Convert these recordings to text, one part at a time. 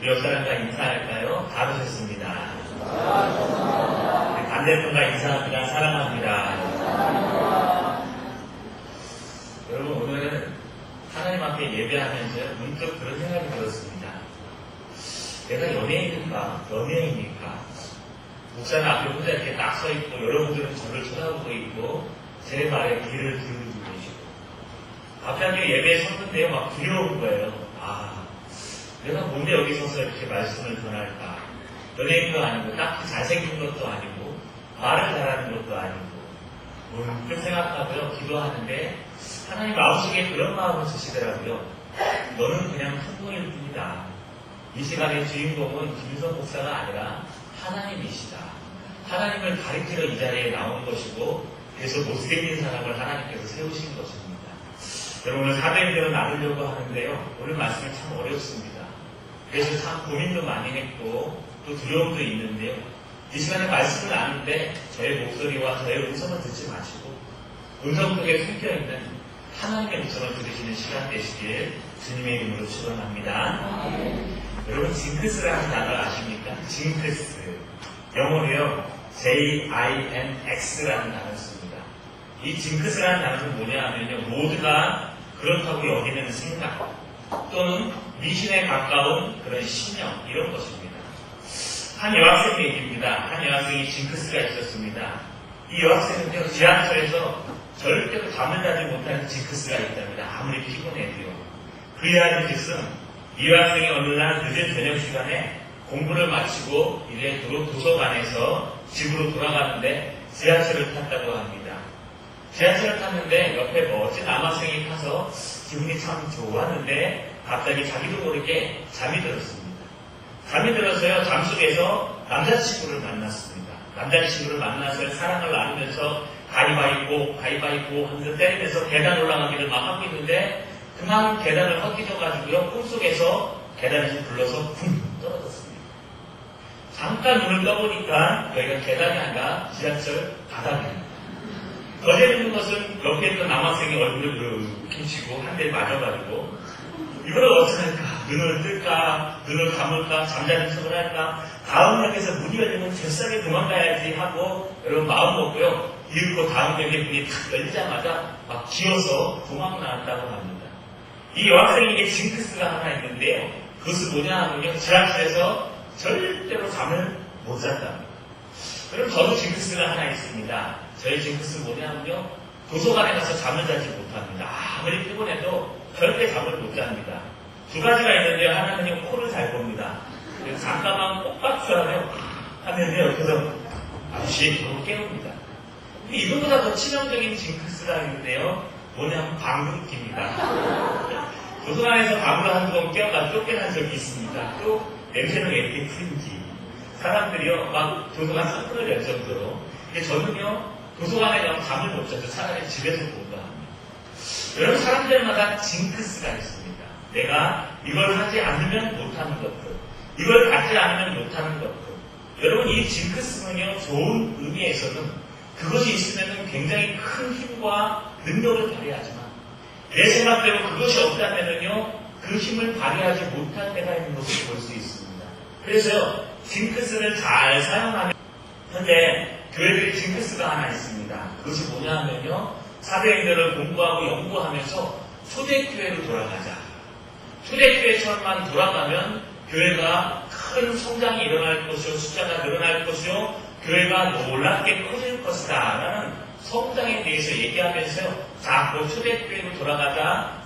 우리 옆 사람과 인사할까요? 다 오셨습니다. 반대편과 인사합니다. 사랑합니다. 여러분, 오늘은 하나님 앞에 예배하면서 문득 그런 생각이 들었습니다. 내가 연예인인가? 연예인입니까? 목사님 앞에 혼자 이렇게 딱 서 있고, 여러분들은 저를 쳐다보고 있고, 제 말에 귀를 기울이고 계시고, 앞에 앉아 예배에 섰는데요, 막 두려운 거예요. 내가 뭔데 여기 서서 이렇게 말씀을 전할까? 연예인도 아니고, 딱히 잘생긴 것도 아니고, 말을 잘하는 것도 아니고, 문득 생각하고요, 기도하는데, 하나님 마음속에 그런 마음을 주시더라고요. 너는 그냥 한분일 뿐이다. 이 시간의 주인공은 김윤석 목사가 아니라 하나님이시다. 하나님을 가리키러 이 자리에 나온 것이고, 그래서 못생긴 사람을 하나님께서 세우신 것입니다. 여러분, 오늘 사도행전을 나누려고 하는데요, 오늘 말씀이 참 어렵습니다. 그래서 참 고민도 많이 했고, 또 두려움도 있는데요. 이 시간에 말씀을 나누는데 저의 목소리와 저의 음성을 듣지 마시고, 음성 속에 숨겨있는 하나님의 음성을 들으시는 시간 되시길 주님의 이름으로 축원합니다. 여러분, 징크스라는 단어 아십니까? 징크스. 영어로요, JINX라는 단어를 씁니다. 이 징크스라는 단어는 뭐냐 하면요, 모두가 그렇다고 여기는 생각 또는 미신에 가까운 그런 신념, 이런 것입니다. 한 여학생 얘기입니다. 한 여학생이 징크스가 있었습니다. 이 여학생은요, 지하철에서 절대로 잠을 자지 못하는 징크스가 있답니다. 아무리 피곤해도요. 그 이야기 뜻은 이 여학생이 어느 날 늦은 저녁 시간에 공부를 마치고 이제 도서관에서 집으로 돌아가는데 지하철을 탔다고 합니다. 지하철을 탔는데 옆에 멋진 남학생이 타서 기분이 참 좋았는데 갑자기 자기도 모르게 잠이 들었습니다. 잠이 들어서요, 잠속에서 남자친구를 만났습니다. 남자친구를 만나서 사랑을 나누면서 가위바위보 하면서 때리면서 계단 올라가기를 막 하고 있는데 그만 계단을 헛디뎌가지고요, 꿈속에서 계단에서 불러서 쿵 떨어졌습니다. 잠깐 눈을 떠보니까 여기가 계단이 아니라 지하철 바닥입니다. 더 재밌는 것은 옆에 있던 남학생이 얼굴을 이렇게 치고 한 대 맞아가지고 이걸 어떡할까? 눈을 뜰까? 눈을 감을까? 잠자는 척을 할까? 다음 역에서 문이 열리면 잽싸게 도망가야지 하고 여러분 마음 먹고요, 이윽고 다음 역에 문이 탁 열리자마자 막 기어서 도망 나왔다고 합니다. 이 여학생에게 징크스가 하나 있는데요, 그것은 뭐냐 하면요, 지하철에서 절대로 잠을 못 잔답니다. 그럼 저도 징크스가 하나 있습니다. 저희 징크스는 뭐냐면요, 도서관에 가서 잠을 자지 못합니다. 아무리 피곤해도 절대 잠을 못 잡니다. 두 가지가 있는데요, 하나는요, 코를 잘 봅니다. 잠깐만 꼭박수하며 하면요, 옆에서 아저씨 그러고 깨웁니다. 근데 이거보다 더 치명적인 징크스가 있는데요, 뭐냐면 방귀 낍니다. 도서관에서 방구를 한두 번 깨워가지고 쫓겨난 적이 있습니다. 또 냄새는 왜 이렇게 큰지. 사람들이요, 막 도서관 창문을 열 정도로. 근데 저는요, 도서관에 가면 잠을 못 자죠. 차라리 집에서 공부합니다. 여러분, 사람들마다 징크스가 있습니다. 내가 이걸 하지 않으면 못하는 것들, 이걸 갖지 않으면 못하는 것들. 여러분, 이 징크스는요, 좋은 의미에서는 그것이 있으면 굉장히 큰 힘과 능력을 발휘하지만 내 생각대로 그것이 없다면요, 그 힘을 발휘하지 못할 때가 있는 것을 볼 수 있습니다. 그래서 징크스를 잘 사용하면, 현재 교회들이 징크스가 하나 있습니다. 그것이 뭐냐 하면요, 사도행전을 공부하고 연구하면서 초대교회로 돌아가자. 초대교회처럼만 돌아가면 교회가 큰 성장이 일어날 것이요, 숫자가 늘어날 것이요, 교회가 놀랍게 커질 것이다 라는 성장에 대해서 얘기하면서요, 자꾸 초대교회로 돌아가자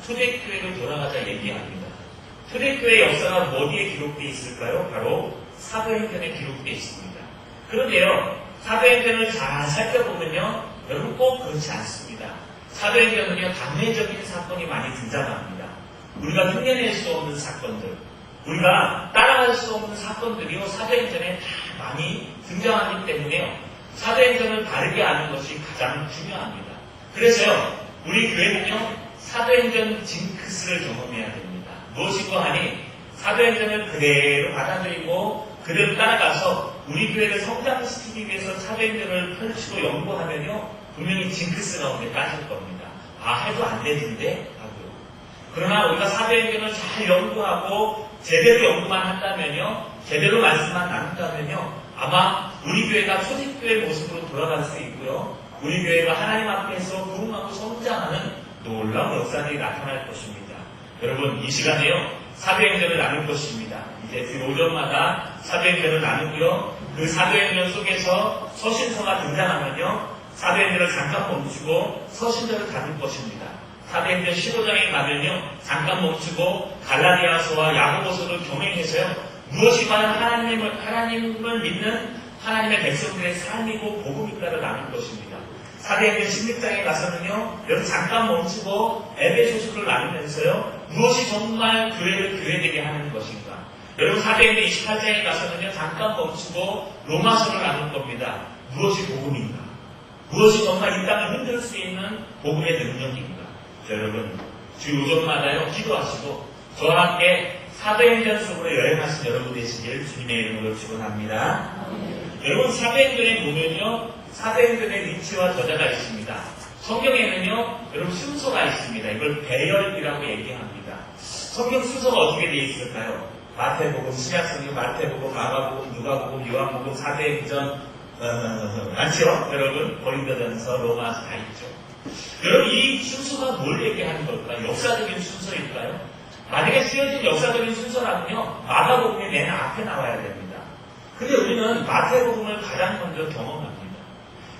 얘기합니다. 초대교회 역사가 어디에 기록되어 있을까요? 바로 사도행전에 기록되어 있습니다. 그런데요, 사도행전을 잘 살펴보면요, 여러분 꼭 그렇지 않습니다. 사도행전은요, 단회적인 사건이 많이 등장합니다. 우리가 흉내낼 수 없는 사건들, 우리가 따라갈 수 없는 사건들이요, 사도행전에 다 많이 등장하기 때문에요, 사도행전을 바르게 아는 것이 가장 중요합니다. 그래서요, 우리 교회는요, 사도행전 징크스를 경험해야 됩니다. 무엇이고 하니 사도행전을 그대로 받아들이고 그대로 따라가서 우리 교회를 성장시키기 위해서 사도행전을 펼치고 연구하면요, 분명히 징크스가 오게 빠질 겁니다. 해도 안 되는데 하고요. 그러나 우리가 사도행전을 잘 연구하고 제대로 연구만 한다면요, 제대로 말씀만 나눈다면요, 아마 우리 교회가 초대교회 모습으로 돌아갈 수 있고요, 우리 교회가 하나님 앞에서 부흥하고 성장하는 놀라운 역사들이 나타날 것입니다. 여러분, 이 시간에요, 사도행전을 나눌 것입니다. 이제 그 오전마다 사도행전을 나누고요, 그 사도행전 속에서 서신서가 등장하면요, 사도행전을 잠깐 멈추고 서신서를 다룰 것입니다. 사도행전 15장에 가면요, 잠깐 멈추고 갈라디아서와 야고보서를 병행해서요, 무엇이 과연 하나님을 믿는 하나님의 백성들의 삶이고 복음일까를 나눌 것입니다. 사도행전 16장에 가서는요, 여기 잠깐 멈추고 에베소서를 나누면서요, 무엇이 정말 교회를 교회되게 하는 것인가. 여러분, 사도행전 28장에 가서는요, 잠깐 멈추고 로마서를 나눌 겁니다. 무엇이 복음인가? 무엇이 정말 이 땅을 흔들 수 있는 복음의 능력인가? 여러분, 주 오전마다요, 기도하시고 저와 함께 사도행전 속으로 여행하신 여러분 되시길 주님의 이름으로 축원합니다. 여러분, 사도행전에 보면요, 사도행전의 위치와 저자가 있습니다. 성경에는요, 여러분 순서가 있습니다. 이걸 배열이라고 얘기합니다. 성경 순서가 어떻게 되어 있을까요? 마태복음, 신약성경, 마태복음, 마가복음, 누가복음, 요한복음, 사도행전, 많죠? 여러분, 고린도전서, 로마서 다 있죠. 여러분, 이 순서가 뭘 얘기하는 걸까요? 역사적인 순서일까요? 만약에 쓰여진 역사적인 순서라면요, 마가복음이 맨 앞에 나와야 됩니다. 근데 우리는 마태복음을 가장 먼저 경험합니다.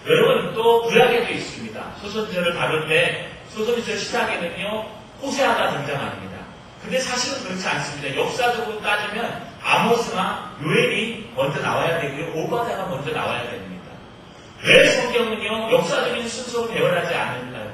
여러분, 또 구약에도 있습니다. 소선지서를 다룰 때 소선지서 시작에는요, 호세아가 등장합니다. 근데 사실은 그렇지 않습니다. 역사적으로 따지면 아모스나 요엘이 먼저 나와야 되고요, 오바다가 먼저 나와야 됩니다. 왜 성경은요, 역사적인 순서로 배열하지 않을까요?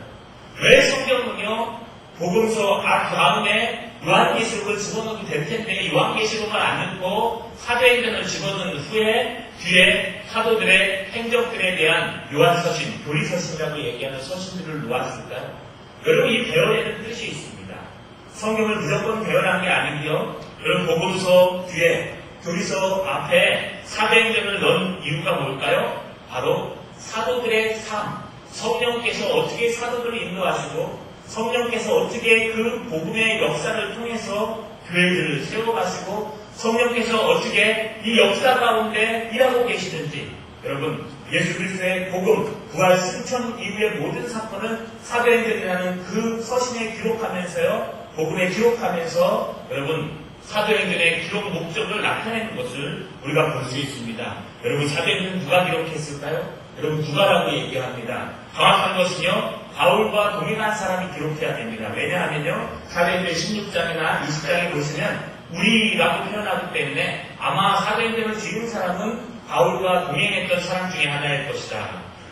왜 성경은요, 복음서 다음에 요한계시록을 집어넣어도 될 텐데 요한계시록을 안 넣고 사도행전을 집어넣은 후에 뒤에 사도들의 행적들에 대한 요한서신, 교리서신이라고 얘기하는 서신들을 놓았을까요? 여러분, 이 배열에는 뜻이 있습니다. 성경을 무조건 배열한 게 아니고요, 여러분, 복음서 뒤에 교리서 앞에 사도행전을 넣은 이유가 뭘까요? 바로 사도들의 삶, 성령께서 어떻게 사도들을 인도하시고 성령께서 어떻게 그 복음의 역사를 통해서 교회들을 세워가시고 성령께서 어떻게 이 역사 가운데 일하고 계시는지, 여러분, 예수 그리스도의 복음, 부활, 승천 이후의 모든 사건을 사도행전이라는 그 서신에 기록하면서요, 복음에 기록하면서 여러분, 사도행전의 기록 목적을 나타내는 것을 우리가 볼 수 있습니다. 여러분, 사도행전 누가 기록했을까요? 여러분, 누가라고 얘기합니다. 정확한 것은요, 바울과 동행한 사람이 기록해야 됩니다. 왜냐하면요, 사도행전 16장이나 20장에 보시면 우리라고 표현하기 때문에 아마 사도행전을 지은 사람은 바울과 동행했던 사람 중에 하나일 것이다.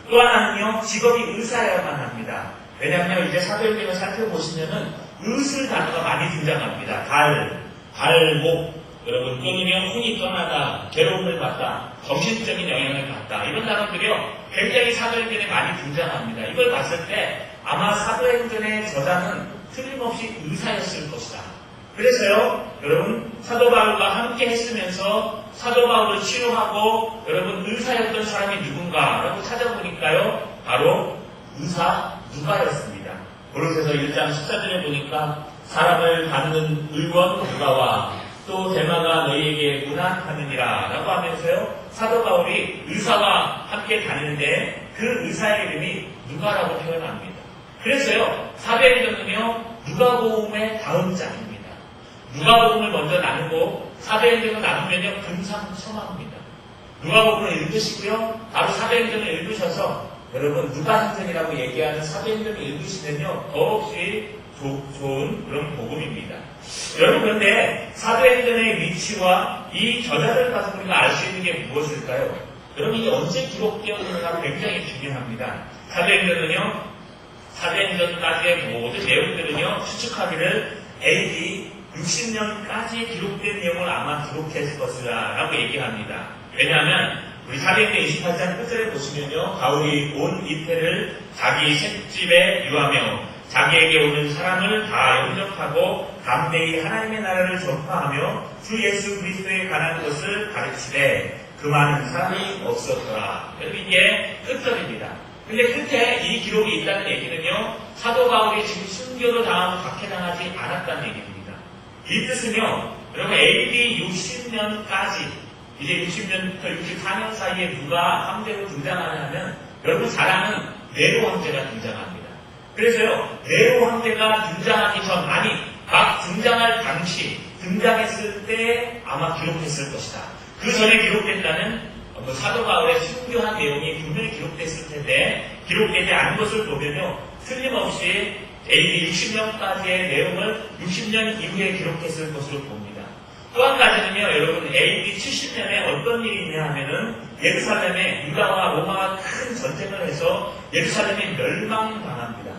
또 하나는요, 직업이 의사여야만 합니다. 왜냐하면 이제 사도행전을 살펴보시면은 의술 단어가 많이 등장합니다. 목, 여러분, 또는요, 혼이 떠나다, 괴로움을 받다, 정신적인 영향을 받다, 이런 단어들이요, 굉장히 사도행전에 많이 등장합니다. 이걸 봤을 때 아마 사도행전의 저자는 틀림없이 의사였을 것이다. 그래서요, 여러분, 사도 바울과 함께 했으면서 사도 바울을 치료하고 여러분, 의사였던 사람이 누군가라고 찾아보니까요, 바로 의사 누가였습니다. 고린도서 1장 14절에 보니까 사람을 받는 의원 누가와 또 대마가 너희에게 문안하느니라 라고 하면서요, 사도 바울이 의사와 함께 다니는데 그 의사의 이름이 누가라고 표현합니다. 그래서요, 사도행전은요, 누가복음의 다음 장입니다. 누가복음을 먼저 나누고 사도행전을 나누면요, 금상첨화입니다. 누가복음을 읽으시고요, 바로 사도행전을 읽으셔서 여러분, 누가행전이라고 얘기하는 사도행전을 읽으시면요, 더없이 좋은 그런 복음입니다. 여러분, 그런데 사도행전의 위치와 이 저자를 가서 우리가 알 수 있는 게 무엇일까요? 여러분, 이게 언제 기록되었는가가 굉장히 중요합니다. 사도행전까지의 모든 내용들은요, 추측하기를 AD 60년까지 기록된 내용을 아마 기록했을 것이라고 얘기합니다. 왜냐하면 우리 사도행전 28장 끝절에 보시면요, 바울이 온 이태를 자기 색집에 유하며 자기에게 오는 사람을 다 영접하고 담대히 하나님의 나라를 전파하며 주 예수 그리스도에 관한 것을 가르치되 그 많은 사람이 없었더라. 여러분, 이게 끝절입니다. 근데 끝에 이 기록이 있다는 얘기는요, 사도 바울이 지금 순교로 당하고 박해당하지 않았다는 얘기입니다. 이 뜻은요, 여러분 AD 60년까지 이제 60년부터 64년 사이에 누가 황제로 등장하냐면 여러분 잘 아는 네로 황제가 등장합니다. 그래서요, 네로 황제가 등장하기 전, 아니 막 등장할 당시, 등장했을 때 아마 기록했을 것이다. 그 전에 기록됐다는 사도 바울의 순교한 내용이 분명히 기록됐을 텐데 기록되지 않은 것을 보면요, 틀림없이 AD 60년까지의 내용을 60년 이후에 기록했을 것으로 봅니다. 또 한 가지는요, 여러분 AD 70년에 어떤 일이 있냐 하면은 예루살렘에 유다와 로마가 큰 전쟁을 해서 예루살렘이 멸망당합니다.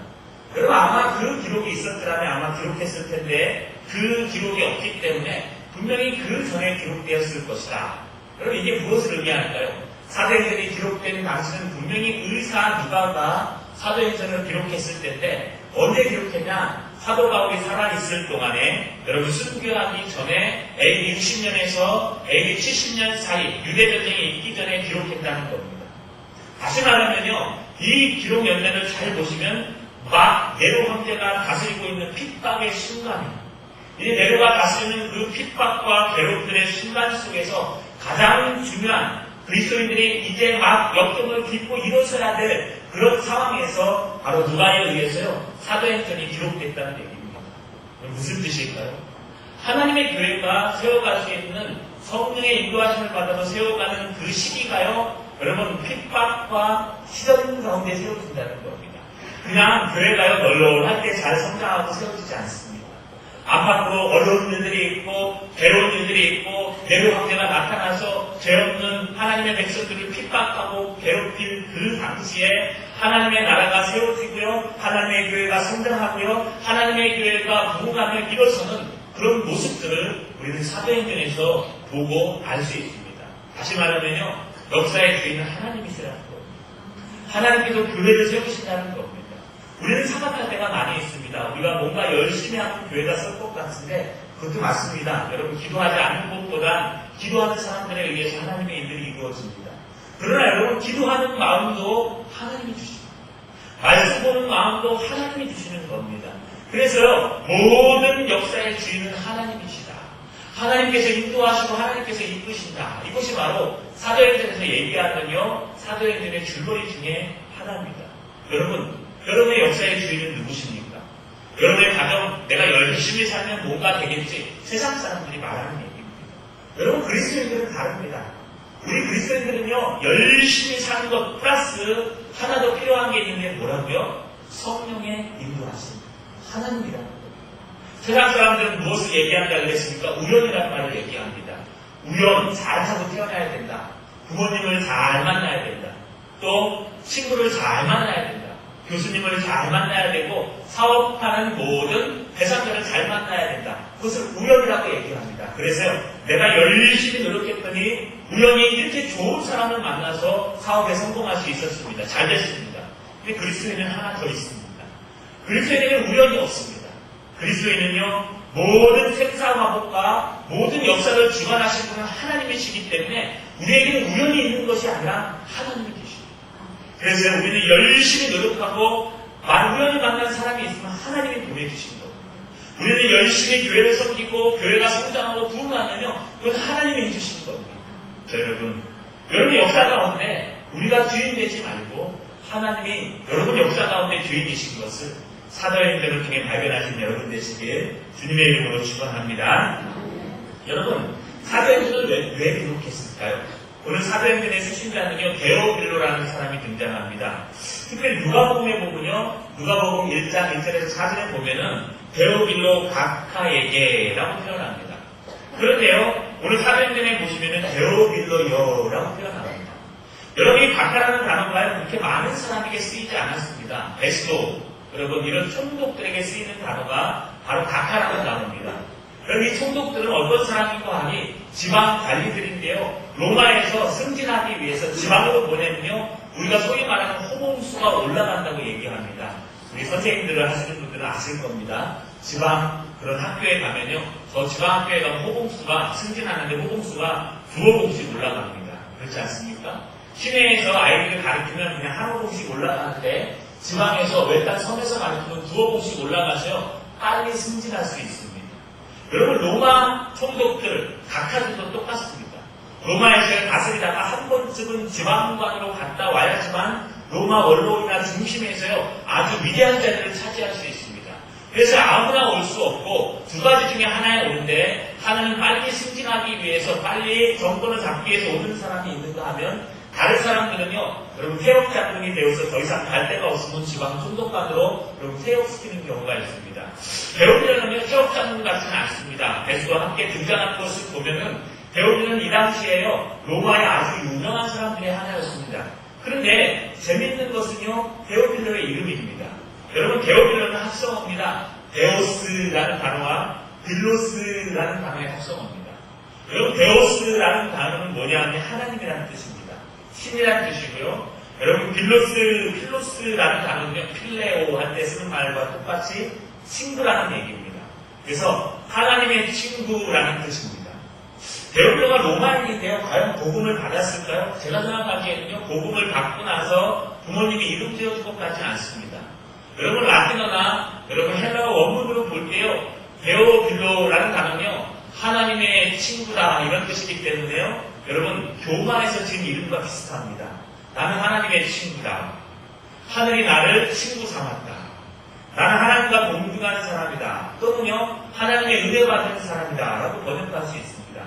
여러분 아마 그 기록이 있었더라면 아마 기록했을 텐데 그 기록이 없기 때문에 분명히 그 전에 기록되었을 것이다. 여러분 이게 무엇을 의미할까요? 사도행전이 기록된 당시는 분명히 의사 누가가 사도행전을 기록했을 때인데 언제 기록했냐? 사도 바울이 살아있을 동안에 여러분 순교하기 전에 AD 60년에서 AD 70년 사이 유대전쟁이 있기 전에 기록했다는 겁니다. 다시 말하면요, 이 기록 연면을 잘 보시면 막 네로 황제가 다스리고 있는 핍박의 순간입니다. 이 네로가 다스리는 그 핍박과 괴롭들의 순간 속에서 가장 중요한 그리스도인들이 이제 막 역동을 딛고 일어서야 될 그런 상황에서 바로 누가에 의해서요, 사도행전이 기록됐다는 얘기입니다. 무슨 뜻일까요? 하나님의 교회가 세워갈 수 있는 성령의 인도하심을 받아서 세워가는 그 시기가요, 여러분 핍박과 시련 가운데 세워진다는 겁니다. 그냥 교회가요 널널할 때 잘 성장하고 세워지지 않습니다. 안팎으로 어려운 일들이 있고 괴로운 일들이 있고 네로 황제가 나타나서 죄 없는 하나님의 백성들을 핍박하고 괴롭힐 그 당시에 하나님의 나라가 세워지고요, 하나님의 교회가 성장하고요, 하나님의 교회가 부흥하며 일어서는 그런 모습들을 우리는 사도행전에서 보고 알 수 있습니다. 다시 말하면요, 역사의 주인은 하나님이시라는 겁니다. 하나님께서 교회를 세우신다는 겁니다. 우리는 생각할 때가 많이 있습니다. 우리가 뭔가 열심히 하는 교회가 설 것 같은데 그것도 맞습니다. 여러분 기도하지 않는 것보다 기도하는 사람들에 의해서 하나님의 일들이 이루어집니다. 그러나 여러분 기도하는 마음도 하나님이 주십니다. 말씀 보는 마음도 하나님이 주시는 겁니다. 그래서요, 모든 역사의 주인은 하나님이시다. 하나님께서 인도하시고 하나님께서 이끄신다. 이것이 바로 사도행전에서 얘기하는요, 사도행전의 줄거리 중에 하나입니다. 여러분의 역사의 주인은 누구십니까? 여러분의 가정, 내가 열심히 살면 뭔가 되겠지. 세상 사람들이 말하는 얘기입니다. 여러분, 그리스도인들은 다릅니다. 우리 그리스도인들은요, 열심히 사는 것 플러스 하나 더 필요한 게 있는데 뭐라고요? 성령의 인도하심. 하나님이라는 겁니다. 세상 사람들은 무엇을 얘기한다 그랬습니까? 우연이라는 말을 얘기합니다. 우연, 잘 타고 태어나야 된다. 부모님을 잘 만나야 된다. 또 친구를 잘 만나야 된다. 교수님을 잘 만나야 되고 사업하는 모든 대상자를 잘 만나야 된다. 그것을 우연이라고 얘기합니다. 그래서 내가 열심히 노력했더니 우연히 이렇게 좋은 사람을 만나서 사업에 성공할 수 있었습니다. 잘 됐습니다. 근데 그리스도인은 하나 더 있습니다. 그리스도인에는 우연이 없습니다. 그리스도인은요, 모든 생사화복과 모든 역사를 주관하신 분은 하나님이시기 때문에 우리에게는 우연이 있는 것이 아니라 하나님이 계십니다. 그래서 우리는 열심히 노력하고 우연히 만난 사람이 있으면 하나님이 보내주신 겁니다. 우리는 열심히 교회를 섬기고 교회가 성장하고 부흥하면요, 그건 하나님이 해주신 겁니다. 여러분 역사 가운데 우리가 주인 되지 말고 하나님이 여러분 역사 가운데 주인이신 것을 사도행전을 통해 발견하신 여러분 되시길 주님의 이름으로 축원합니다. 여러분, 사도행전을 왜 기록했을까요? 오늘 사도행전의 수신자는요, 데오빌로라는 사람이 등장합니다. 특별히 누가복음에 보면요, 누가복음 1장 1절에서 4절에 보면은 데오빌로 각하에게라고 표현합니다. 그런데요, 오늘 사도행전에 보시면은 데오빌로여라고 표현합니다. 여러분, 이 각하라는 단어가 그렇게 많은 사람에게 쓰이지 않았습니다. 베스도, 여러분, 이런 총독들에게 쓰이는 단어가 바로 각하라는 단어입니다. 여러분, 이 총독들은 어떤 사람인가 하니 지방 관리들인데요, 로마에서 승진하기 위해서 지방으로 보내면요, 우리가 소위 말하는 호봉수가 올라간다고 얘기합니다. 우리 선생님들을 하시는 분들은 아실 겁니다. 지방 그런 학교에 가면요, 저 지방 학교에 가면 호봉수가 승진하는데 호봉수가 두어 봉씩 올라갑니다. 그렇지 않습니까? 시내에서 아이들을 가르치면 그냥 한두 곳씩 올라가는데 지방에서 외딴 섬에서 가르치면 두어 곳씩 올라가서 빨리 승진할 수 있습니다. 여러분 로마 총독들 각하들도 똑같습니다. 로마에서 다스리다가 한 번쯤은 지방관으로 갔다 와야지만 로마 원로이나 중심에서요 아주 위대한 자리를 차지할 수 있습니다. 그래서 아무나 올 수 없고 두 가지 중에 하나에 오는데 하나는 빨리 승진하기 위해서 빨리 정권을 잡기 위해서 오는 사람이 있는가 하면 다른 사람들은요 여러분 폐역자금이 되어서 더 이상 갈 데가 없으면 지방 총독관으로 여러분 폐역시키는 경우가 있습니다. 데오빌러는요 폐역자금 같지는 않습니다. 예수와 함께 등장한 것을 보면은 데오빌러는 이 당시에요 로마의 아주 유명한 사람 중에 하나였습니다. 그런데 재미있는 것은요 데오빌러의 이름입니다. 여러분 데오빌러는 합성어입니다. 데오스라는 단어와 빌로스라는 단어의 합성어입니다. 여러분 데오스라는 단어는 뭐냐면 하나님이라는 뜻입니다. 신이라는 뜻이고요. 여러분 필로스라는 단어는요 필레오 할 때 쓰는 말과 똑같이 친구라는 얘기입니다. 그래서 하나님의 친구라는 뜻입니다. 데오빌러가 로마인인데요 과연 복음을 받았을까요? 제가 생각하기에는요 복음을 받고 나서 부모님이 이름 지어준 것 같지는 않습니다. 여러분 라틴어나 여러분 헬라어 원문으로 볼 때요 데오빌로라는 단어는요 하나님의 친구다 이런 뜻이기 때문에요 여러분 교만에서 지은 이름과 비슷합니다. 나는 하나님의 친구다. 하늘이 나를 친구 삼았다. 나는 하나님과 동등하는 사람이다. 또는요 하나님의 은혜 받는 사람이다 라고 번역할 수 있습니다.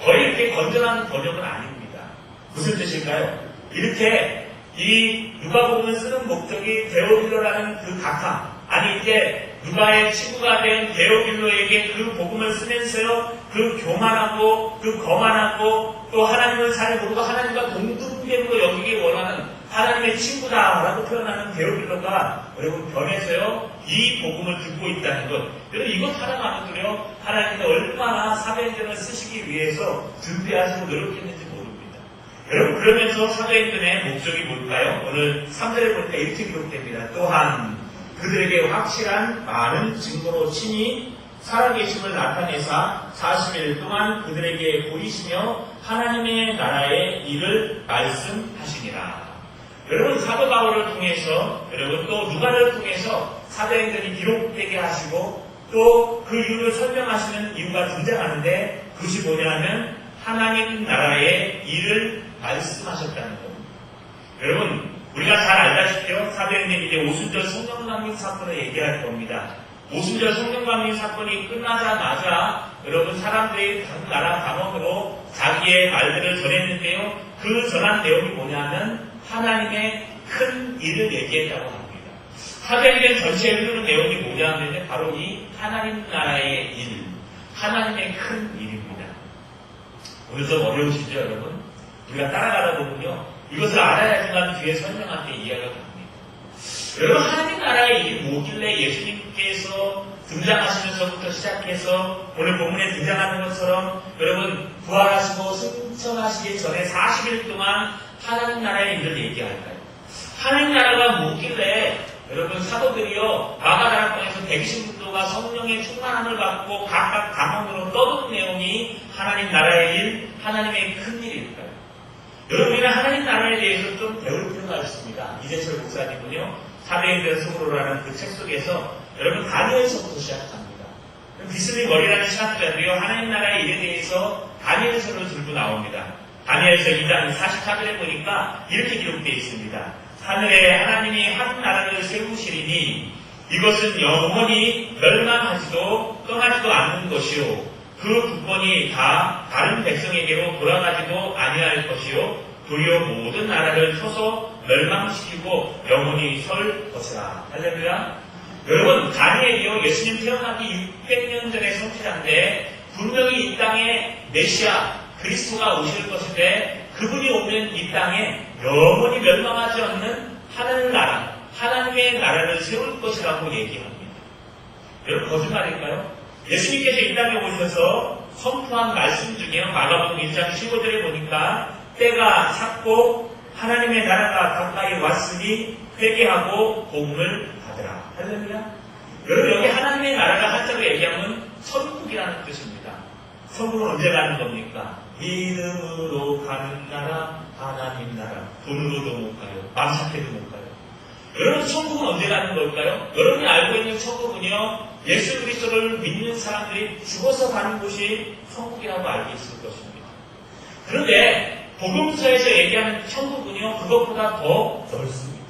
거의 이렇게 건전한 번역은 아닙니다. 무슨 뜻일까요? 이렇게 이 누가복음을 쓰는 목적이 데오빌로라는 그 각하 아니 이제 누가의 친구가 된 데오빌로에게 그 복음을 쓰면서요 그 교만하고 그 거만하고 또 하나님을 잘 모르고 하나님과 동등됨으로 여기기 원하는 하나님의 친구다라고 표현하는 데오빌로가 여러분 변해서요 이 복음을 듣고 있다는 것 여러분 이것 하나만으로요 하나님이 얼마나 사도행전을 쓰시기 위해서 준비하시고 노력했는지 모릅니다. 여러분 그러면서 사도행전의 목적이 뭘까요? 오늘 3절에 보니까 이렇게 기록됩니다. 또한 그들에게 확실한 많은 증거로 친히 살아계심을 나타내사 40일 동안 그들에게 보이시며 하나님의 나라의 일을 말씀하시니라. 여러분 사도 바울을 통해서 여러분 또 누가를 통해서 사도행전이 기록되게 하시고 또 그 이유를 설명하시는 이유가 등장하는데 그것이 뭐냐면 하나님 나라의 일을 말씀하셨다는 겁니다. 여러분 우리가 잘 알다시피요 사도행전 이제 오순절 성령강림 사건을 얘기할 겁니다. 오순절 성령강림 사건이 끝나자마자 여러분 사람들이 각 나라 방언으로 자기의 말들을 전했는데요 그 전한 내용이 뭐냐면 하나님의 큰 일을 얘기했다고 합니다. 사도행전 전체에 흐르는 내용이 뭐냐면 바로 이 하나님 나라의 일, 하나님의 큰 일입니다. 오늘 좀 어려우시죠 여러분? 우리가 따라가다 보면요 이것을 알아야지만 뒤에 설명할 때 이해가 갑니다. 여러분 하나님 나라의 일이 뭐길래 예수님께서 등장하시면서부터 시작해서 오늘 본문에 등장하는 것처럼 여러분 부활하시고 승천하시기 전에 40일 동안 하나님 나라의 일을 얘기할까요? 하나님 나라가 뭐길래 여러분 사도들이요 마가다락방에서 120분도가 성령의 충만함을 받고 각각 방언으로 떠드는 내용이 하나님 나라의 일, 하나님의 큰 일일까요? 여러분 우리는 하나님 나라에 대해서 좀 배울 필요가 있습니다. 이재철 목사님은요 사도행전 속으로라는 그 책 속에서 여러분 다니엘서부터 시작합니다. 비스리 머리라는 신학자들이요 하나님 나라의 일에 대해서 다니엘서를 들고 나옵니다. 다니엘서 2장 44절에 보니까 이렇게 기록되어 있습니다. 하늘에 하나님이 한 나라를 세우시리니 이것은 영원히 멸망하지도 떠나지도 않는 것이요 그 국권이 다 다른 백성에게로 돌아가지도 아니할 것이요 도리어 모든 나라를 쳐서 멸망시키고 영원히 설 것이라. 할렐루야. 여러분 다니엘이요 예수님 태어나기 600년 전에 성취자인데 분명히 이 땅에 메시아 그리스도가 오실 것인데 그분이 오면 이 땅에 영원히 멸망하지 않는 하늘나라, 하나님의 나라를 세울 것이라고 얘기합니다. 여러분 거짓말일까요? 예수님께서 이 땅에 오셔서 선포한 말씀 중에 마가복음 1장 15절에 보니까 때가 찼고 하나님의 나라가 가까이 왔으니 회개하고 복음을 받으라. 할렐루야. 여러분 여기 하나님의 나라가 한자로 얘기하면 천국이라는 뜻입니다. 천국은 언제 가는 겁니까? 믿음으로 가는 나라 하나님 나라. 돈으로도 못 가요. 맘착해도 못 가요. 여러분 천국은 언제 가는 걸까요? 여러분이 알고 있는 천국은요, 예수 그리스도를 믿는 사람들이 죽어서 가는 곳이 천국이라고 알고 있을 것입니다. 그런데 복음서에서 얘기하는 천국은요, 그것보다 더 넓습니다.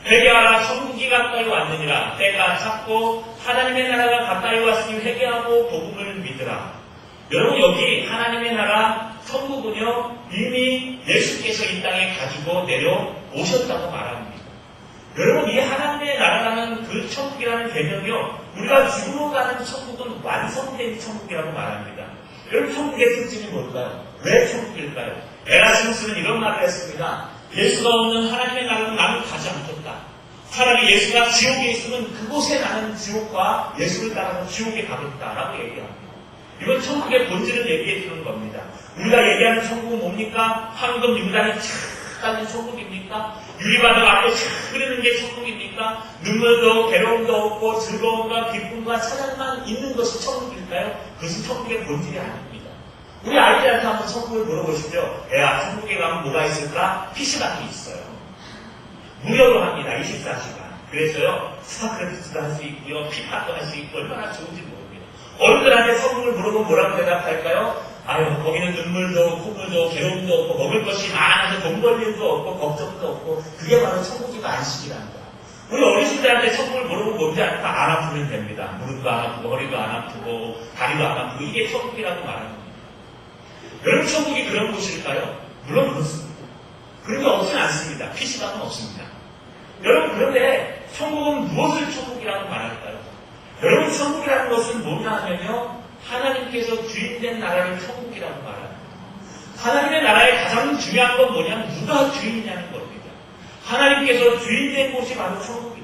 회개하라, 천국이 가까이 왔느니라. 때가 찼고 하나님의 나라가 가까이 왔으니 회개하고 복음을 믿으라. 여러분 여기 하나님의 나라, 천국은요, 이미 예수께서 이 땅에 가지고 내려오셨다고 말합니다. 여러분 이 하나님의 나라라는 그 천국이라는 개념이요, 우리가 죽으러 가는 천국은 완성된 천국이라고 말합니다. 여러분 천국의 특징이 뭘까요? 왜 천국일까요? 에라스무스는 이런 말을 했습니다. 예수가 없는 하나님의 나라는 나는 가지 않겠다. 차라리 예수가 지옥에 있으면 그곳에 나는 지옥과 예수를 따라서 지옥에 가겠다라고 얘기합니다. 이건 천국의 본질을 얘기해 주는 겁니다. 우리가 얘기하는 천국은 뭡니까? 황금 융단이 착 가는 천국입니까? 유리바닥 앞에 착 흐르는 게 천국입니까? 눈물도 괴로움도 없고 즐거움과 기쁨과 찬양만 있는 것이 천국일까요? 그것은 천국의 본질이 아닙니다. 우리 아이들한테 한번 천국을 물어보시죠. 야, 천국에 가면 뭐가 있을까? PC방이 있어요. 무료로 합니다. 24시간. 그래서요, 스타크래프트도 할 수 있고요, 피파도 할 수 있고, 얼마나 좋은지 모릅니다. 어른들한테 천국을 물어보면 뭐라고 대답할까요? 아유, 거기는 눈물도, 콧물도, 괴로움도 없고, 먹을 것이 많아서 돈 벌 일도 없고, 걱정도 없고, 그게 바로 천국이고 안식이란다. 우리 어르신들한테 천국을 물어보면 뭔지 아니까 안 아프면 됩니다. 무릎도 안 아프고, 허리도 안 아프고, 다리도 안 아프고, 이게 천국이라고 말합니다. 여러분 천국이 그런 곳일까요? 물론 그렇습니다. 그런 게 없진 않습니다. PC방은 없습니다. 여러분 그런데 천국은 무엇을 천국이라고 말할까요? 여러분 천국이라는 것은 뭐냐 하면요, 하나님께서 주인된 나라를 천국이라고 말합니다. 하나님의 나라의 가장 중요한 건 뭐냐면 누가 주인이냐는 겁니다. 하나님께서 주인된 곳이 바로 천국입니다.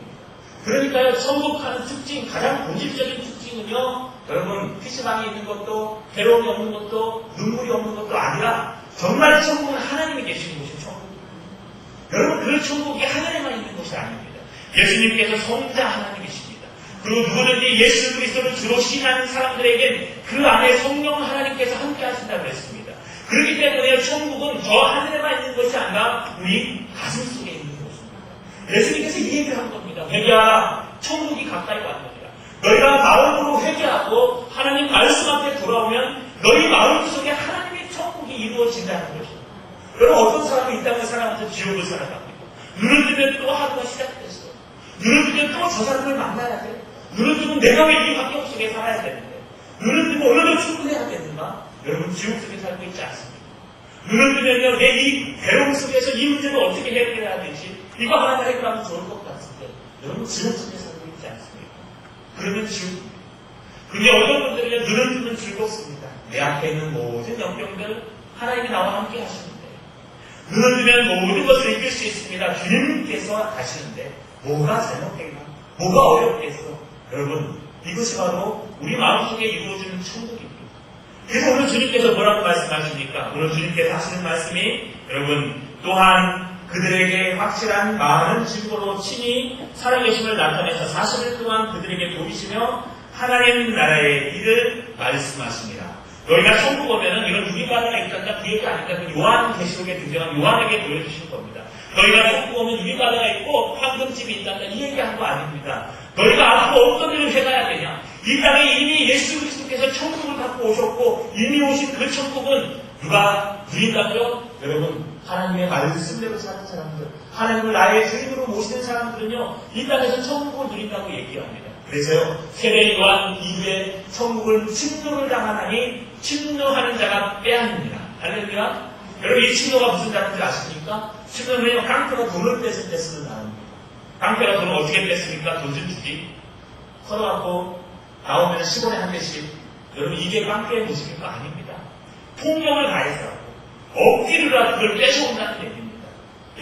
그러니까요, 천국하는 특징, 가장 본질적인 특징은요, 여러분 PC방에 있는 것도 괴로움이 없는 것도 눈물이 없는 것도 아니라 정말 천국은 하나님이 계시는 곳이 천국입니다. 여러분 그 천국이 하늘에만 있는 것이 아닙니다. 예수님께서 성자 하나님이십니다. 그리고 누구든지 예수 그리스도를 주로 신하는 사람들에겐 그 안에 성령 하나님께서 함께 하신다고 했습니다. 그렇기 때문에 천국은 저 하늘에만 있는 것이 아니라 우리 가슴 속에 있는 것입니다. 예수님께서 이 얘기를 한 겁니다. 회개하라, 천국이 가까이 왔느니라. 너희가 마음으로 회개하고 하나님 말씀 앞에 돌아오면 너희 마음 속에 하나님의 천국이 이루어진다는 것입니다. 여러분 어떤 사람이 이 땅을 살아가면서 지옥을 살아갑니다. 눈을 뜨면 또 하루가 시작됐어. 눈을 뜨면 또 저 사람을 만나야 돼. 눈을 뜨면 내가 왜 이 환경 속에 살아야 되는데, 눈을 뜨면 오늘도 출근해야 되는가? 여러분 지옥 속에 살고 있지 않습니다. 눈을 뜨면요, 내 이 괴로움 속에서 이 문제를 어떻게 해결해야 되지? 이거 하나 해결하면 좋을 것 같은데 여러분 지옥 속에 살고 있지 않습니까? 그러면 지옥입니다. 근데 어떤 분들은 눈을 뜨면 즐겁습니다. 내 앞에 있는 모든 영병들 하나님이 나와 함께 하시는데, 눈을 뜨면 모든 것을 이길 수 있습니다. 주님께서 하시는데 뭐가 잘못된가? 뭐가 어렵겠어? 여러분 이것이 바로 우리 마음속에 이루어지는 천국입니다. 그래서 오늘 주님께서 뭐라고 말씀하십니까? 오늘 주님께서 하시는 말씀이 여러분 또한 그들에게 확실한 많은 증거로 친히 살아계심을 나타내서 40일 동안 그들에게 보이시며 하나님 나라의 일을 말씀하십니다. 너희가 천국 오면은 이런 유리바다가 있단다 그 얘기 아니다. 그 요한계시록에 등장한 요한에게 보여주신 겁니다. 너희가 천국 오면 유리바다가 있고 황금집이 있단다 이 얘기한 거 아닙니다. 너희가 앞으로 어떤 일을 해가야 되냐? 이 땅에 이미 예수 그리스도께서 천국을 갖고 오셨고 이미 오신 그 천국은 누가 누린다고요? 여러분 하나님의 말씀대로 사는 사람들, 하나님을 나의 주인으로 모시는 사람들은요 이 땅에서 천국을 누린다고 얘기합니다. 그래서요 세례 요한 이후에 천국을 침노를 당하나니 침노하는 자가 빼앗습니다. 할렐루야. 여러분 이 침노가 무슨 단어인지 아십니까? 침노는 깡패가 돈을 뺐을 때 쓰는 단어입니다. 깡패가 돈을 어떻게 뺐습니까? 돈 좀 주기 서로갖고 나오면 10원에 한 대씩. 여러분 이게 깡패의 모습입니까? 아닙니다. 폭력을 가해서 억지로라도 그걸 뺏어온다는 얘기입니다.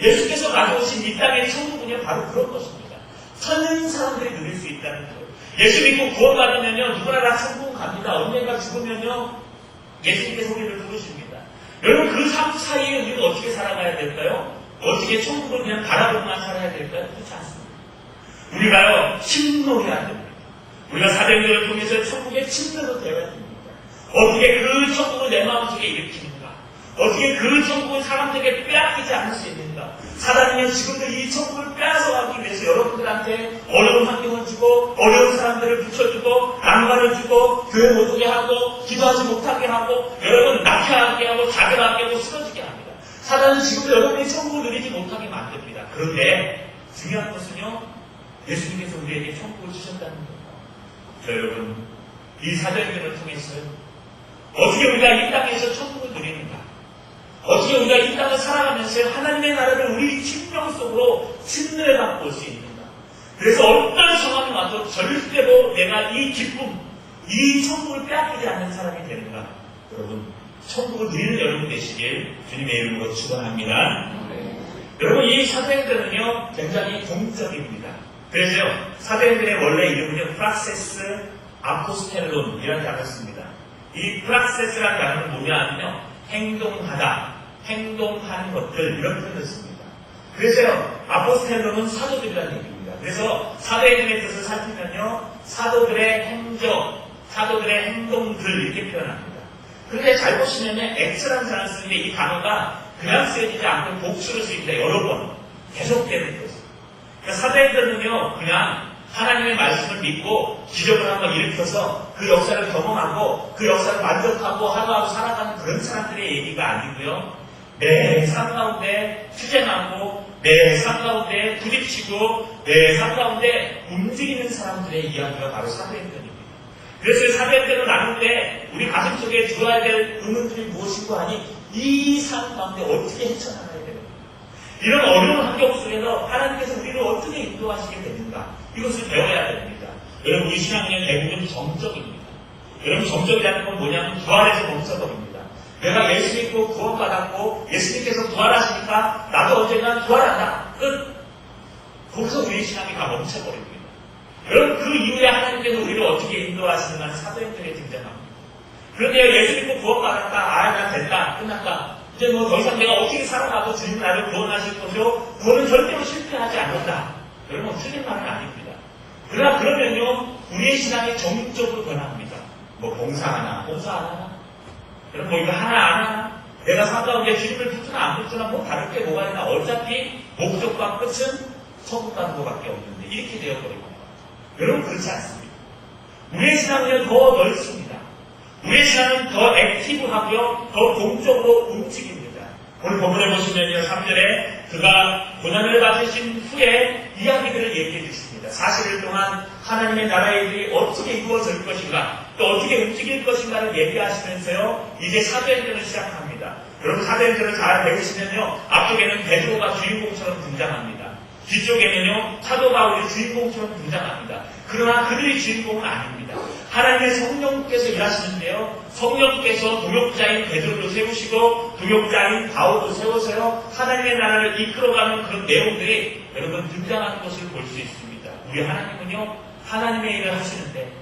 예수께서 가져오신 이 땅의 천국은요 바로 그런 것입니다. 찾는 사람들이 누릴 수 있다는 거예요. 예수 믿고 구원받으면요 누구나 다 천국 갑니다. 언젠가 죽으면요 예수님께서 우리를 부르십니다. 여러분 그 삶 사이에 우리는 어떻게 살아가야 될까요? 어떻게 천국을 그냥 바라보고만 살아야 될까요? 그렇지 않습니다. 우리가요 침노해야 됩니다. 우리가 사도행전을 통해서 천국의 침노로 되어야 됩니다. 어떻게 그 천국을 내 마음속에 일으키는가? 어떻게 그 천국을 사람들에게 빼앗기지 않을 수 있는가? 사단은요, 지금도 이 천국을 빼앗아가기 위해서 여러분들한테 어려운 환경을 주고, 어려운 사람들을 붙여주고, 난관을 주고, 교회 못 오게 하고, 기도하지 못하게 하고, 여러분 낙해하게 하고, 자결하게 하고, 쓰러지게 합니다. 사단은 지금도 여러분이 천국을 누리지 못하게 만듭니다. 그런데 중요한 것은요, 예수님께서 우리에게 천국을 주셨다는 겁니다. 여러분, 이 사도행전을 통해서 어떻게 우리가 이 땅에서 천국을 누리는가? 어떻게 우리가 이 땅을 살아가면서 하나님의 나라를 우리 심령 속으로 침례 받고 올 수 있는가? 그래서 어떤 상황이 와도 절대로 내가 이 기쁨, 이 천국을 빼앗기지 않는 사람이 되는가? 여러분, 천국을 누리는 여러분 되시길 주님의 이름으로 축원합니다. 여러분, 이 사도행전은요 굉장히 동적입니다. 그래서요, 사도행전의 원래 이름은요 프락세스 아포스텔론이라는 단어를 씁니다. 이 프락세스라는 단어는 뭐냐면요, 행동하다, 행동하는 것들, 이런 표현을 씁니다. 그래서요, 아포스텔론은 사도들이라는 얘기입니다. 그래서 사도행전의 뜻을 살피면요, 사도들의 행적, 사도들의 행동들, 이렇게 표현합니다. 그런데 잘 보시면요, X라는 단어를 쓰는데 이 단어가 그냥 쓰여지지 않고 복수를 쓰입니다. 여러 번 계속되는 거죠. 그러니까 사도행전은요, 그냥 하나님의 말씀을 믿고 기적을 한번 일으켜서 그 역사를 경험하고 그 역사를 만족하고 하루하루 살아가는 그런 사람들의 얘기가 아니고요, 내 삶 가운데 투쟁하고 내 삶 가운데 부딪히고 내 삶 가운데 움직이는 사람들의 이야기가 바로 사도행전입니다. 그래서 사도행전을 나눌 때 우리 가슴 속에 들어야 될 의문들이 무엇인가 하니 이 삶 가운데 어떻게 헤쳐나가야 되는가, 이런 어려운 환경 속에서 하나님께서 우리를 어떻게 인도하시게 되는가, 이것을 배워야 됩니다. 여러분, 우리 신앙은 대부분 정적입니다. 여러분, 정적이라는 건 뭐냐면 부활에서 멈춰버립니다. 내가 예수 믿고 구원받았고 예수님께서 부활하시니까 나도 언젠가 부활한다, 끝. 거기서 우리 신앙이 다 멈춰버립니다. 여러분, 그 이후에 하나님께서 우리를 어떻게 인도하시는가는 사도행전에 등장합니다. 그런데 예수 믿고 구원받았다, 난 됐다, 끝났다, 이제 뭐 더 이상 내가 어떻게 살아가도 주님 나를 구원하실 것이요, 구원은 절대로 실패하지 않는다. 여러분, 틀린 말은 아닙니다. 그러나 그러면요, 우리의 신앙이 정적으로 변합니다. 뭐 봉사 안 하나? 여러분, 뭐 이거 하나 안 하나? 내가 삶 가운데 주님을 붙으나 안 붙으나 뭐 다를 게 뭐가 있나? 어차피 목적과 끝은 천국 가는 것밖에 없는데 이렇게 되어버립니다. 여러분, 그렇지 않습니다. 우리의 신앙은 더 넓습니다. 우리의 신앙은 더 액티브하고요, 더 동적으로 움직입니다. 오늘 본문에 보시면요, 3절에 그가 고난을 받으신 후에 이야기들을 얘기해 주십니다. 40일 동안 하나님의 나라의 일이 어떻게 이루어질 것인가, 또 어떻게 움직일 것인가를 얘기하시면서요, 이제 사도행전을 시작합니다. 여러분, 사도행전을 잘 배우시면요, 앞쪽에는 베드로가 주인공처럼 등장합니다. 뒤쪽에는요, 사도 바울이 주인공처럼 등장합니다. 그러나 그들이 주인공은 아닙니다. 하나님의 성령께서 일하시는데요, 성령께서 동역자인 베드로를 세우시고 동역자인 바울도 세워서요, 하나님의 나라를 이끌어가는 그런 내용들이 여러분 등장하는 것을 볼 수 있습니다. 우리 하나님은요, 하나님의 일을 하시는데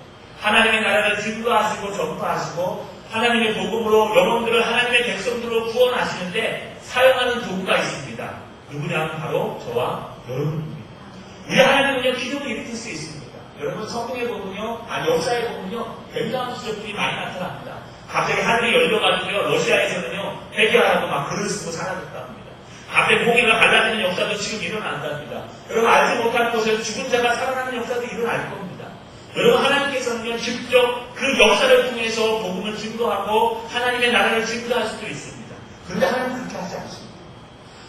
하나님의 나라를 증거하시고 전파하시고 하나님의 복음으로 여러분들을 하나님의 백성들로 구원하시는데 사용하는 도구가 있습니다. 누구냐면 바로 저와 여러분입니다. 우리 하나님은요, 기적을 일으킬 수 있습니다. 여러분, 성경에 보면요, 역사에 보면요, 굉장한 기적들이 많이 나타납니다. 갑자기 하늘이 열려가지고요, 러시아에서는요, 회개하라고 막 글을 쓰고 사라졌다 합니다. 갑자기 고개가 갈라지는 역사도 지금 일어난답니다. 여러분, 알지 못한 곳에서 죽은 자가 살아나는 역사도 일어날 겁니다. 여러분, 하나님께서는요, 직접 그 역사를 통해서 복음을 증거하고 하나님의 나라를 증거할 수도 있습니다. 그런데 하나님은 그렇게 하지 않습니다.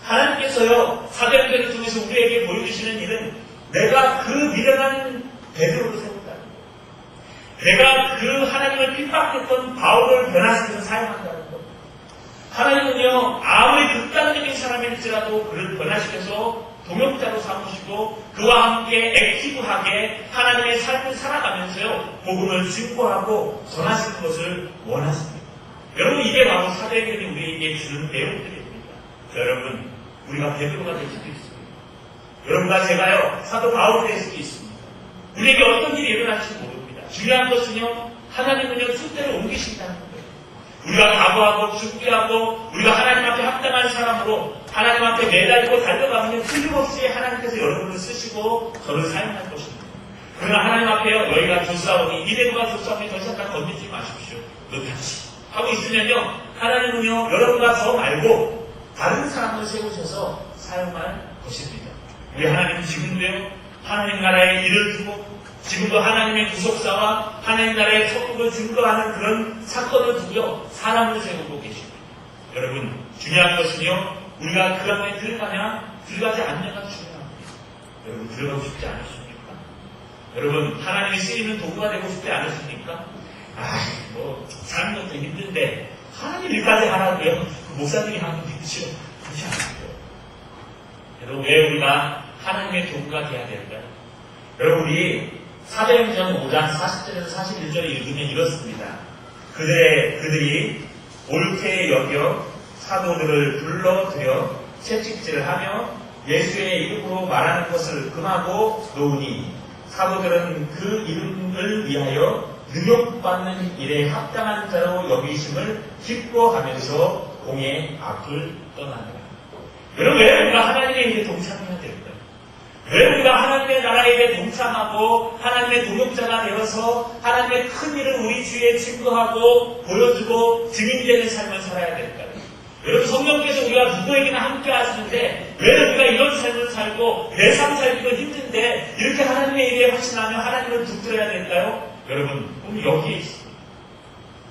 하나님께서요, 사도행전을 통해서 우리에게 보여주시는 일은 내가 그 미련한 베드로를 세운다는 거예요. 내가 그 하나님을 핍박했던 바울을 변화시켜서 사용한다는 겁니다. 하나님은요, 아무리 극단적인 사람일지라도 그를 변화시켜서 동역자로 삼으시고 그와 함께 액티브하게 하나님의 삶을 살아가면서요, 복음을 증거하고 전하시는 것을 원하십니다. 여러분, 이게 바로 사도행전이 우리에게 주는 내용들입니다. 여러분, 우리가 베드로가 될 수도 있습니다. 여러분과 제가요, 사도 바울이 될 수도 있습니다. 우리에게 어떤 일이 일어날지 모릅니다. 중요한 것은요, 하나님은요, 뜻대로 옮기신다는 거예요. 우리가 각오하고 준비하고 우리가 하나님 앞에 합당한 사람으로 하나님 앞에 매달리고 달려가면 틀림없이 하나님께서 여러분을 쓰시고 저를 사용할 것입니다. 그러나 하나님 앞에요, 너희가 조사오니 이대로가 조사오니 더 이상 건드리지 마십시오. 너 다시 하고 있으면요, 하나님은요, 여러분과 저 말고 다른 사람을 세우셔서 사용할 것입니다. 우리 하나님은 지금도요, 하나님 나라의 일을 두고 지금도 하나님의 구속사와 하나님 나라의 천국을 증거하는 그런 사건을 두고 사람을 세우고 계십니다. 여러분, 중요한 것은요, 우리가 그 안에 들어가냐 들어가지 않냐가 중요합니다. 여러분, 들어가고 싶지 않으십니까? 여러분, 하나님이 쓰이는 도구가 되고 싶지 않으십니까? 사는 것도 힘든데 하나님 일까지 하라고요? 그 목사님이 하는 게 그렇죠? 그렇지 않아요. 여러분, 왜 우리가 하나님의 도구가 돼야 될까요? 여러분, 우리 사도행전 5장 40절에서 41절에 읽으면 이렇습니다. 그들이 옳게 여겨 사도들을 불러들여 채찍질을 하며 예수의 이름으로 말하는 것을 금하고 놓으니 사도들은 그 이름을 위하여 능욕받는 일에 합당한 자로 여기심을 기뻐하면서 공의 앞을 떠나느라. 여러분, 왜 우리가 하나님의 일에 동참해야 될까요? 왜 우리가 하나님의 나라에 일에 동참하고 하나님의 동역자가 되어서 하나님의 큰 일을 우리 주위에 증거하고 보여주고 증인되는 삶을 살아야 될까요? 여러분, 성령께서 우리가 누구에게나 함께 하시는데 왜 우리가 이런 삶을 살고 내 삶 살기도 힘든데 이렇게 하나님의 일에 확신하며 하나님을 붙들어야 될까요? 여러분, 오늘 여기에 있습니다.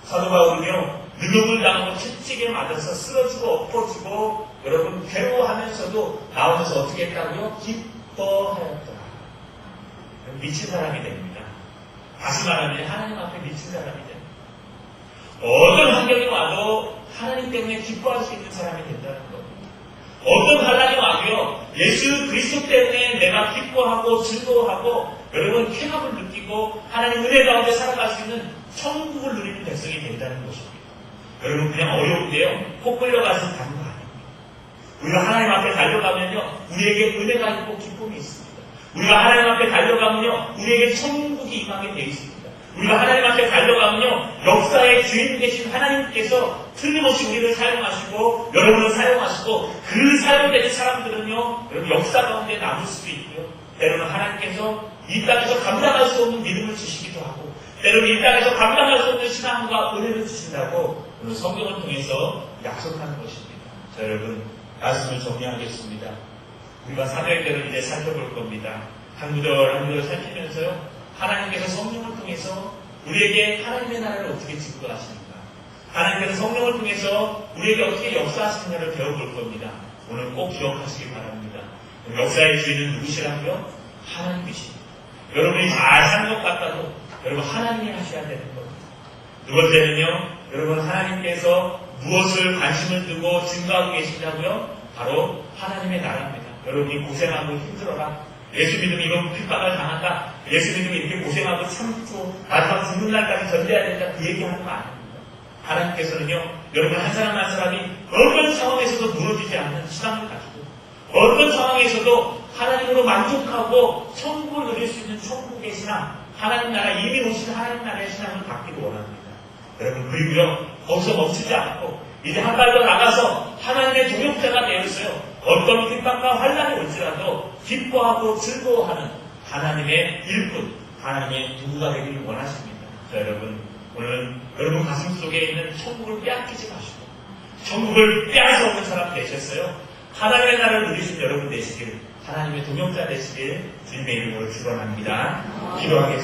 사도 바울은요, 능력을 당하고 채찍에 맞아서 쓰러지고 엎어지고 여러분 괴로워하면서도 나오면서 어떻게 했다고요? 기뻐하였더라. 미친 사람이 됩니다. 다시 말하면 하나님 앞에 미친 사람이 됩니다. 어떤 환경이 와도 하나님 때문에 기뻐할 수 있는 사람이 된다는 겁니다. 어떤 환란이 와도요, 예수 그리스도 때문에 내가 기뻐하고 즐거워하고 여러분 쾌감을 느끼고 하나님 은혜 가운데 살아갈 수 있는 천국을 누리는 백성이 된다는 것입니다. 여러분, 그냥 어려운데요, 꼭 끌려가서 가는 거 아닙니다. 우리가 하나님 앞에 달려가면요, 우리에게 은혜가 있고 기쁨이 있습니다. 우리가 하나님 앞에 달려가면요, 우리에게 천국이 임하게 되어 있습니다. 우리가 하나님 앞에 달려가면요, 역사의 주인 되신 하나님께서 틀림없이 우리를 사용하시고 여러분을 사용하시고 그 사용되는 사람들은요, 여러분 역사 가운데 남을 수도 있고요, 때로는 하나님께서 이 땅에서 감당할 수 없는 믿음을 주시기도 하고 때로는 이 땅에서 감당할 수 없는 신앙과 은혜를 주신다고 오늘 성경을 통해서 약속하는 것입니다. 자, 여러분, 말씀을 정리하겠습니다. 우리가 사도행전을 이제 살펴볼 겁니다. 한 구절 한 구절 살피면서요, 하나님께서 성령을 통해서 우리에게 하나님의 나라를 어떻게 증거하시는가, 하나님께서 성령을 통해서 우리에게 어떻게 역사하시는가를 배워볼 겁니다. 오늘 꼭 기억하시기 바랍니다. 역사의 주인은 누구시라고요? 하나님이십니다. 여러분이 잘 사는 것 같아도 여러분 하나님이 하셔야 되는 겁니다. 두 번째는요, 여러분 하나님께서 무엇을 관심을 두고 증거하고 계시냐고요? 바로 하나님의 나라입니다. 여러분이 고생하고 힘들어라, 예수 믿으면 이건 핍박을 당한다, 예수 믿으면 이렇게 고생하고 참고 마지막 죽는 날까지 견뎌야 된다, 그 얘기하는 거 아닙니다. 하나님께서는요, 여러분 한 사람 한 사람이 어떤 상황에서도 무너지지 않는 신앙을 가지고 어떤 상황에서도 하나님으로 만족하고 천국을 누릴 수 있는 천국의 신앙, 하나님 나라, 이미 오신 하나님 나라의 신앙을 갖기를 원합니다. 여러분, 그리고요, 거기서 멈추지 않고 이제 한 발 더 나가서 하나님의 동역자가 되었어요. 어떤 핍박과 환란이 올지라도 기뻐하고 즐거워하는 하나님의 일꾼, 하나님의 누구가 되기를 원하십니다. 자, 여러분, 오늘은 여러분 가슴 속에 있는 천국을 빼앗기지 마시고 천국을 빼앗아 오는 사람 되셨어요. 하나님의 나라를 누리신 여러분 되시길, 하나님의 동역자 되시길 주님의 이름으로 축원합니다. 기도하겠습니다.